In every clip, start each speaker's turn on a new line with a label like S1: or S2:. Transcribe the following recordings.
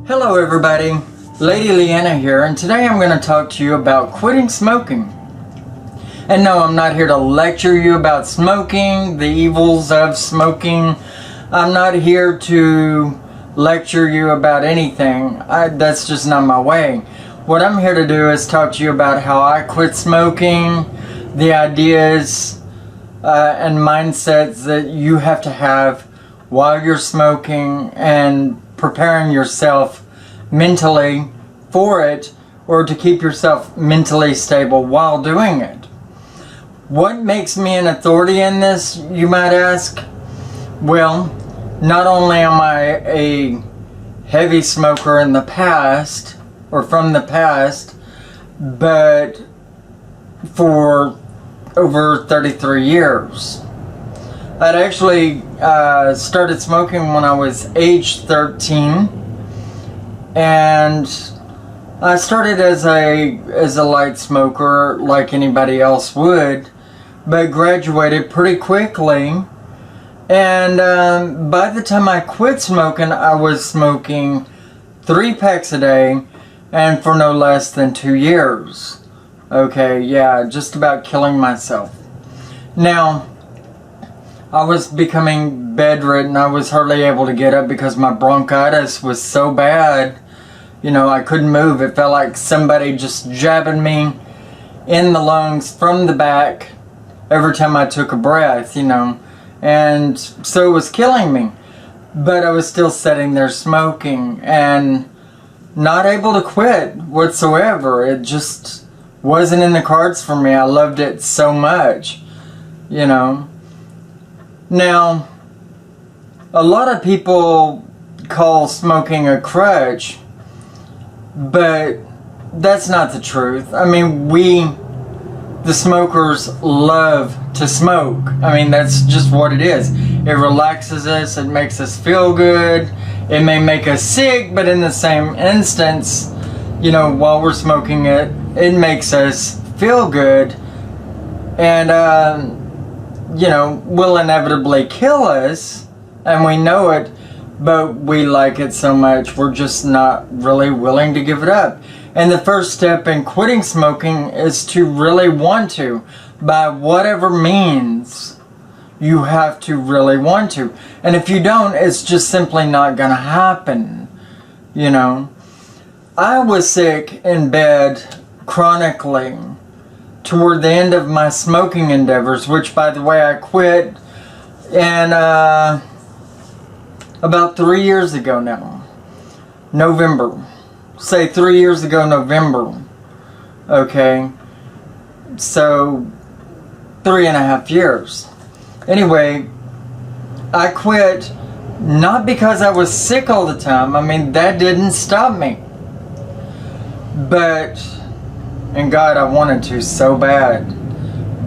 S1: Hello everybody, Lady Leeanna here, and today I'm going to talk to you about quitting smoking. And no, I'm not here to lecture you about smoking, the evils of smoking. I'm not here to lecture you about anything. That's just not my way. What I'm here to do is talk to you about how I quit smoking, the ideas and mindsets that you have to have while you're smoking, and preparing yourself mentally for it, or to keep yourself mentally stable while doing it. What makes me an authority in this, you might ask? Well, not only am I a heavy smoker in the past, or from the past, but for over 33 years. I'd actually started smoking when I was age 13, and I started as a light smoker like anybody else would, but graduated pretty quickly. And by the time I quit smoking, I was smoking 3 packs a day, and for no less than 2 years. Okay, yeah, just about killing myself. Now, I was becoming bedridden. I was hardly able to get up because my bronchitis was so bad. You know, I couldn't move. It felt like somebody just jabbing me in the lungs from the back every time I took a breath, you know. And so it was killing me. But I was still sitting there smoking and not able to quit whatsoever. It just wasn't in the cards for me. I loved it so much, you know. Now, a lot of people call smoking a crutch, but that's not the truth. I mean, the smokers, love to smoke. I mean, that's just what it is. It relaxes us, it makes us feel good. It may make us sick, but in the same instance, you know, while we're smoking it, it makes us feel good. And, you know, will inevitably kill us, and we know it, but we like it so much, we're just not really willing to give it up. And the first step in quitting smoking is to really want to. By whatever means, you have to really want to. And if you don't, it's just simply not going to happen, you know. I was sick in bed chronically toward the end of my smoking endeavors, which, by the way, I quit in about 3 years ago now. November. Say 3 years ago November. Okay. So 3.5 years. Anyway, I quit not because I was sick all the time. I mean, that didn't stop me. But, and God, I wanted to so bad,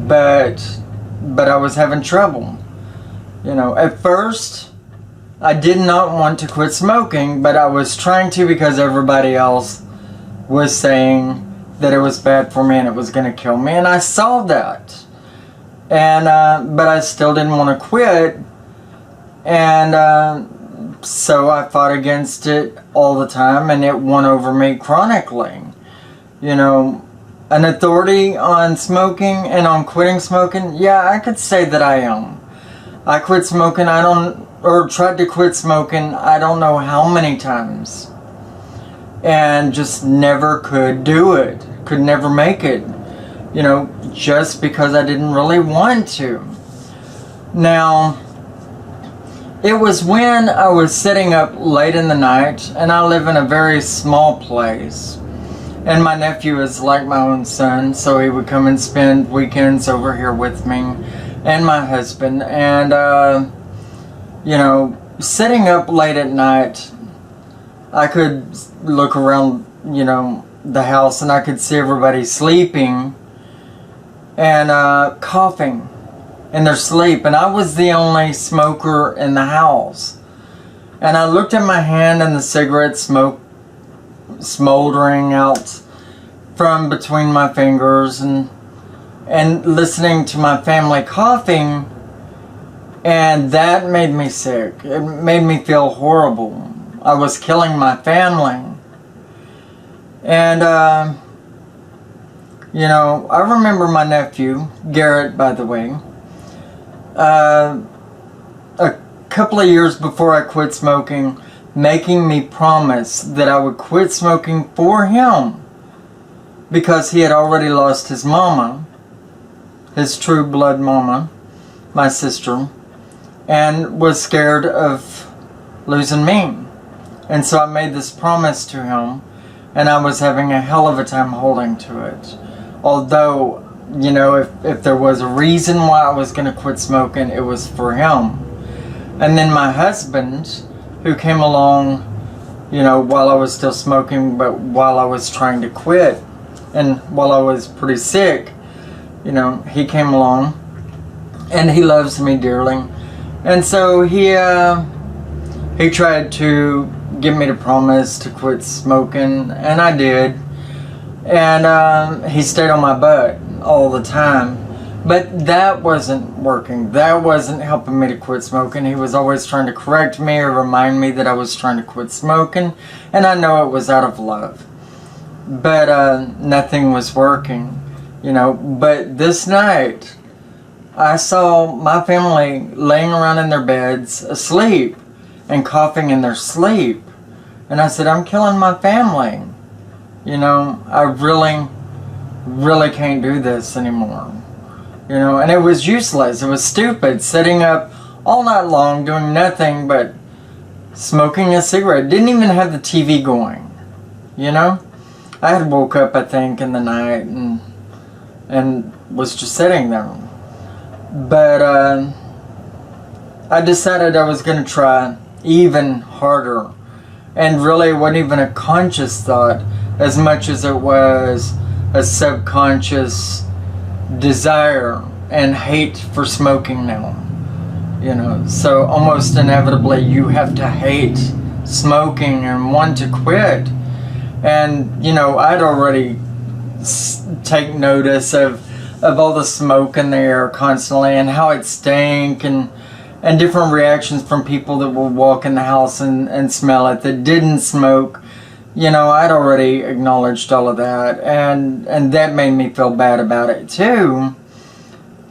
S1: but I was having trouble. You know, at first, I did not want to quit smoking, but I was trying to because everybody else was saying that it was bad for me and it was going to kill me, and I saw that. And, but I still didn't want to quit, and, so I fought against it all the time, and it won over me chronically. You know, an authority on smoking and on quitting smoking, yeah, I could say that I am. I quit smoking, or tried to quit smoking, I don't know how many times. And just never could do it. Could never make it. You know, just because I didn't really want to. Now, it was when I was sitting up late in the night, and I live in a very small place. And my nephew is like my own son, so he would come and spend weekends over here with me, and my husband. And, you know, sitting up late at night, I could look around, you know, the house, and I could see everybody sleeping and coughing in their sleep. And I was the only smoker in the house. And I looked at my hand, and the cigarette smoke smoldering out from between my fingers, and listening to my family coughing, and that made me sick. It made me feel horrible. I was killing my family. And, you know, I remember my nephew, Garrett, by the way, a couple of years before I quit smoking, making me promise that I would quit smoking for him, because he had already lost his mama, his true blood mama, my sister, and was scared of losing me. And so I made this promise to him, and I was having a hell of a time holding to it. Although, you know, if there was a reason why I was going to quit smoking, it was for him. And then my husband, who came along, you know, while I was still smoking, but while I was trying to quit, and while I was pretty sick, you know, he came along, and he loves me dearly. And so he tried to get me to promise to quit smoking, and I did. And he stayed on my butt all the time. But that wasn't working. That wasn't helping me to quit smoking. He was always trying to correct me or remind me that I was trying to quit smoking. And I know it was out of love. But nothing was working, you know. But this night, I saw my family laying around in their beds, asleep, and coughing in their sleep. And I said, I'm killing my family. You know, I really can't do this anymore. You know, and it was useless. It was stupid, sitting up all night long doing nothing but smoking a cigarette. Didn't even have the TV going, you know. I had woke up, I think, in the night and was just sitting there. But I decided I was going to try even harder. And really, it wasn't even a conscious thought as much as it was a subconscious desire and hate for smoking now. You know, so almost inevitably you have to hate smoking and want to quit. And, you know, I'd already take notice of all the smoke in the air constantly and how it stank, and different reactions from people that would walk in the house and smell it that didn't smoke. You know, I'd already acknowledged all of that, and that made me feel bad about it too.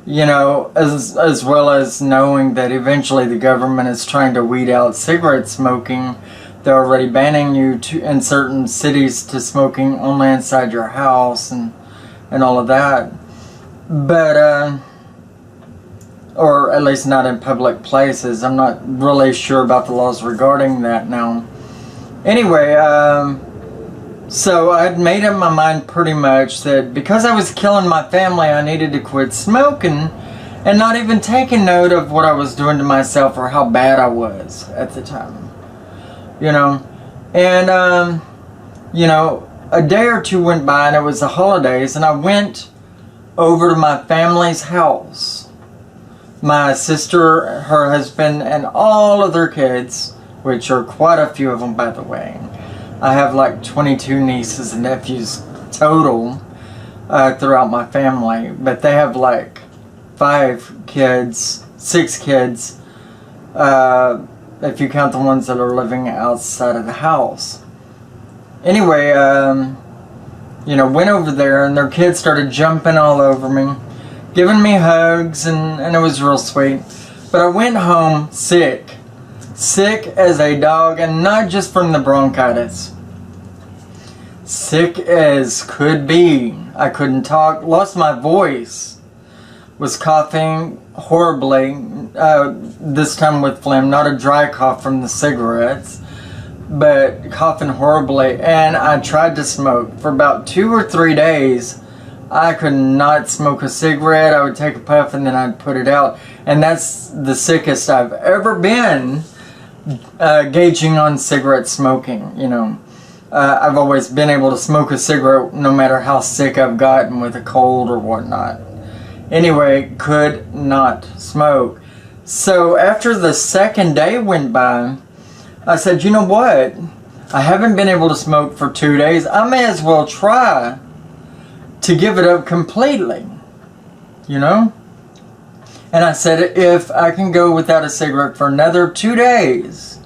S1: You know, as well as knowing that eventually the government is trying to weed out cigarette smoking. They're already banning you in certain cities to smoking only inside your house and all of that. But or at least not in public places. I'm not really sure about the laws regarding that now. Anyway, so I'd made up my mind pretty much that because I was killing my family, I needed to quit smoking, and not even taking note of what I was doing to myself or how bad I was at the time. You know, and, you know, a day or two went by and it was the holidays, and I went over to my family's house. My sister, her husband, and all of their kids, which are quite a few of them, by the way. I have like 22 nieces and nephews total throughout my family, but they have like 6 kids, if you count the ones that are living outside of the house. Anyway, you know, went over there and their kids started jumping all over me, giving me hugs, and it was real sweet. But I went home sick as a dog, and not just from the bronchitis. Sick as could be. I couldn't talk, lost my voice, was coughing horribly, this time with phlegm, not a dry cough from the cigarettes, but coughing horribly. And I tried to smoke for about 2 or 3 days. I could not smoke a cigarette. I would take a puff and then I'd put it out, and that's the sickest I've ever been, gauging on cigarette smoking. You know, I've always been able to smoke a cigarette no matter how sick I've gotten with a cold or whatnot. Anyway, could not smoke. So after the second day went by, I said, you know what? I haven't been able to smoke for 2 days. I may as well try to give it up completely, you know? And I said, if I can go without a cigarette for another 2 days,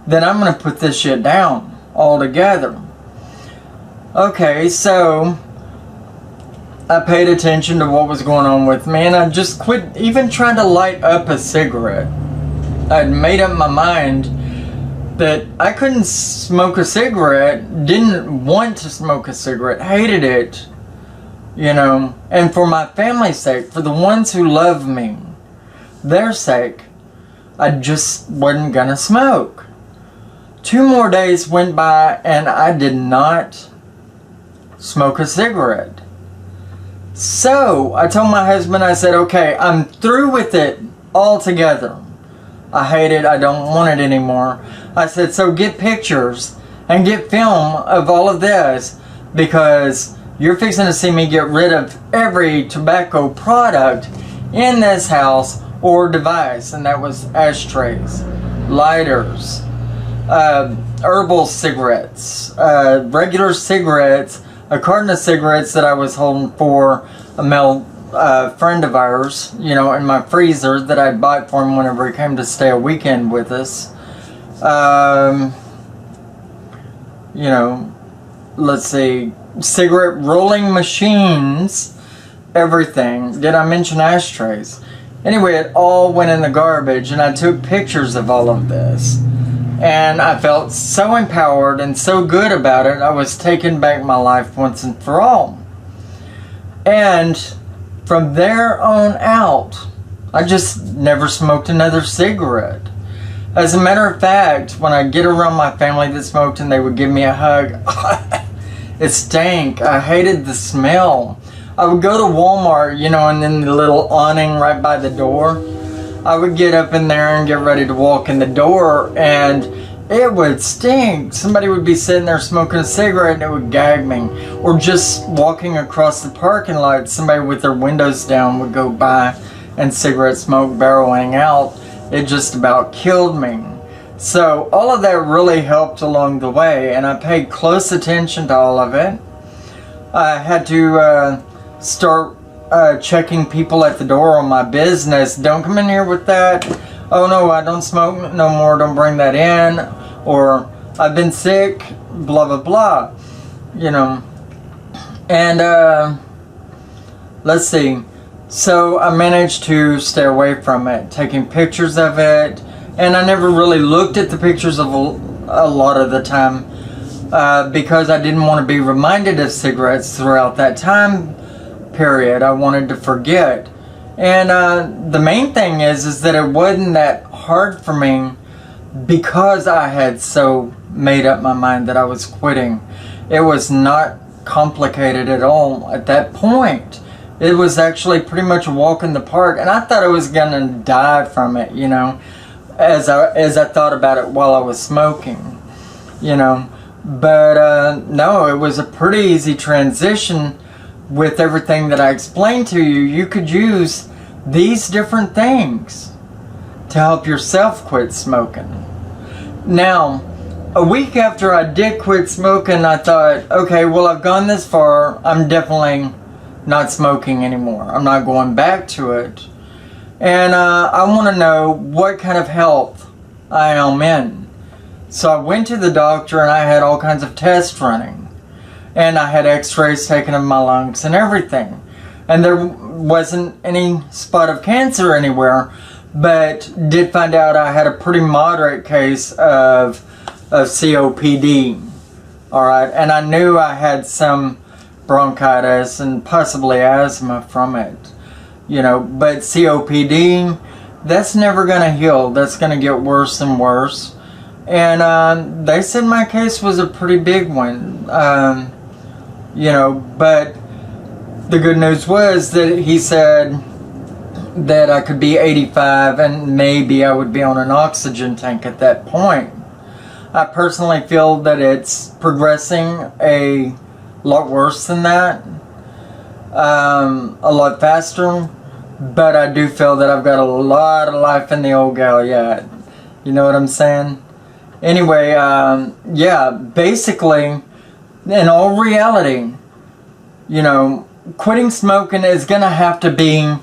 S1: then I'm going to put this shit down altogether. Okay, so I paid attention to what was going on with me, and I just quit even trying to light up a cigarette. I'd made up my mind that I couldn't smoke a cigarette, didn't want to smoke a cigarette, hated it, you know, and for my family's sake, for the ones who love me, their sake, I just wasn't gonna smoke. 2 more days went by and I did not smoke a cigarette. So I told my husband, I said, okay, I'm through with it altogether. I hate it, I don't want it anymore. I said, so get pictures and get film of all of this, because you're fixing to see me get rid of every tobacco product in this house or device. And that was ashtrays, lighters, herbal cigarettes, regular cigarettes, a carton of cigarettes that I was holding for a male friend of ours, you know, in my freezer that I'd bought for him whenever he came to stay a weekend with us. You know, let's see, cigarette rolling machines, everything. Did I mention ashtrays? Anyway, it all went in the garbage, and I took pictures of all of this. And I felt so empowered and so good about it, I was taking back my life once and for all. And from there on out, I just never smoked another cigarette. As a matter of fact, when I get around my family that smoked and they would give me a hug, it stank. I hated the smell. I would go to Walmart, you know, and then the little awning right by the door, I would get up in there and get ready to walk in the door, and it would stink. Somebody would be sitting there smoking a cigarette and it would gag me. Or just walking across the parking lot, somebody with their windows down would go by and cigarette smoke barreling out. It just about killed me. So all of that really helped along the way, and I paid close attention to all of it. I had to start checking people at the door on my business. Don't come in here with that. Oh no, I don't smoke no more, don't bring that in. Or I've been sick, blah blah blah, you know. And let's see, so I managed to stay away from it, taking pictures of it, and I never really looked at the pictures of a lot of the time, because I didn't want to be reminded of cigarettes throughout that time period. I wanted to forget. And the main thing is that it wasn't that hard for me, because I had so made up my mind that I was quitting. It was not complicated at all at that point. It was actually pretty much a walk in the park, and I thought I was gonna die from it, you know, as I thought about it while I was smoking, you know. But no, it was a pretty easy transition with everything that I explained to you. You could use these different things to help yourself quit smoking. Now, a week after I did quit smoking, I thought, okay, well, I've gone this far. I'm definitely not smoking anymore. I'm not going back to it. And I want to know what kind of health I am in. So I went to the doctor and I had all kinds of tests running. And I had x-rays taken of my lungs and everything. And there wasn't any spot of cancer anywhere, but did find out I had a pretty moderate case of COPD. Alright, and I knew I had some bronchitis and possibly asthma from it. You know, but COPD, that's never going to heal. That's going to get worse and worse. And they said my case was a pretty big one. You know, but the good news was that he said that I could be 85 and maybe I would be on an oxygen tank at that point. I personally feel that it's progressing a lot worse than that, a lot faster, but I do feel that I've got a lot of life in the old gal yet. You know what I'm saying? Anyway, yeah, basically, in all reality, you know, quitting smoking is going to have to be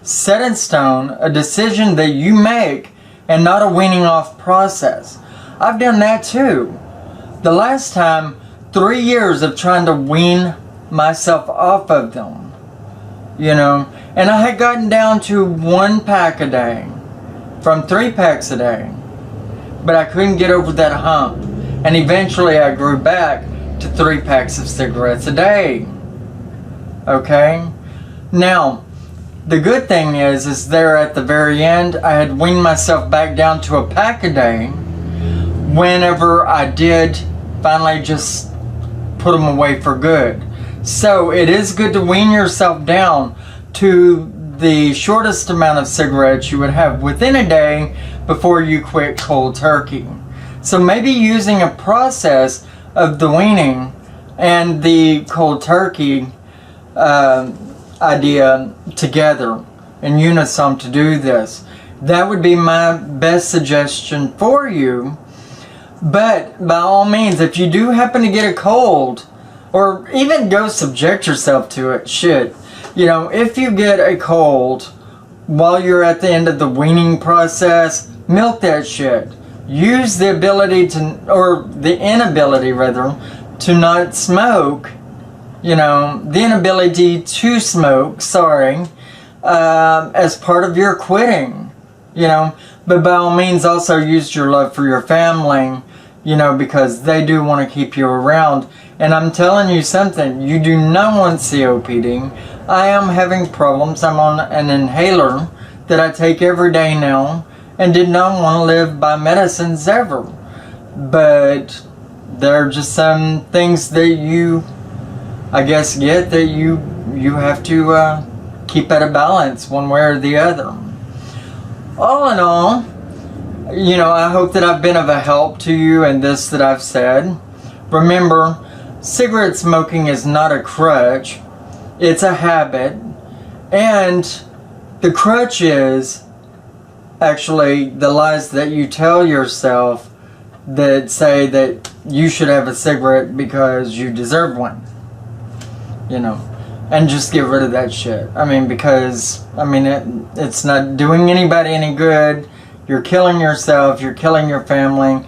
S1: set in stone, a decision that you make, and not a weaning off process. I've done that too. The last time, 3 years of trying to wean myself off of them. You know, and I had gotten down to 1 pack a day from 3 packs a day. But I couldn't get over that hump. And eventually I grew back to 3 packs of cigarettes a day. Okay? Now, the good thing is there at the very end, I had weaned myself back down to a pack a day whenever I did finally just put them away for good. So it is good to wean yourself down to the shortest amount of cigarettes you would have within a day before you quit cold turkey. So maybe using a process of the weaning and the cold turkey idea together in unison to do this. That would be my best suggestion for you. But by all means, if you do happen to get a cold, or even go subject yourself to it, shit. You know, if you get a cold while you're at the end of the weaning process, milk that shit. Use the ability to, or the inability rather, to not smoke. You know, the inability to smoke, as part of your quitting. You know, but by all means also use your love for your family, you know, because they do want to keep you around. And I'm telling you something, you do not want COPD. I am having problems. I'm on an inhaler that I take every day now and did not want to live by medicines ever. But there are just some things that you, I guess, get that you have to keep at a balance one way or the other. All in all, you know, I hope that I've been of a help to you in this that I've said. Remember, cigarette smoking is not a crutch. It's a habit. And the crutch is actually the lies that you tell yourself that say that you should have a cigarette because you deserve one. You know, and just get rid of that shit. I mean, because, I mean, it's not doing anybody any good. You're killing yourself. You're killing your family.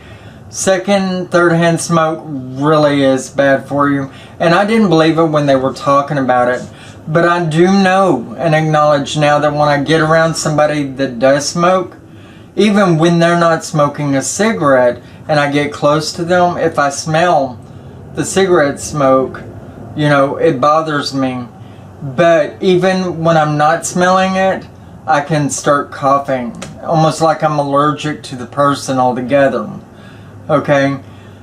S1: Second, third-hand smoke really is bad for you. And I didn't believe it when they were talking about it. But I do know and acknowledge now that when I get around somebody that does smoke, even when they're not smoking a cigarette and I get close to them, if I smell the cigarette smoke, you know, it bothers me. But even when I'm not smelling it, I can start coughing. Almost like I'm allergic to the person altogether. Okay?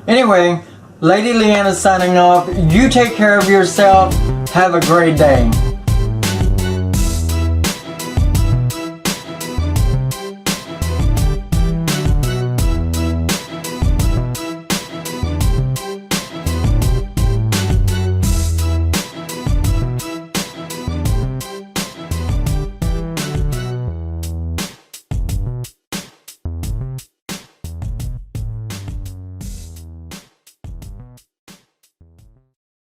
S1: Anyway, Lady Leeanna signing off. You take care of yourself. Have a great day.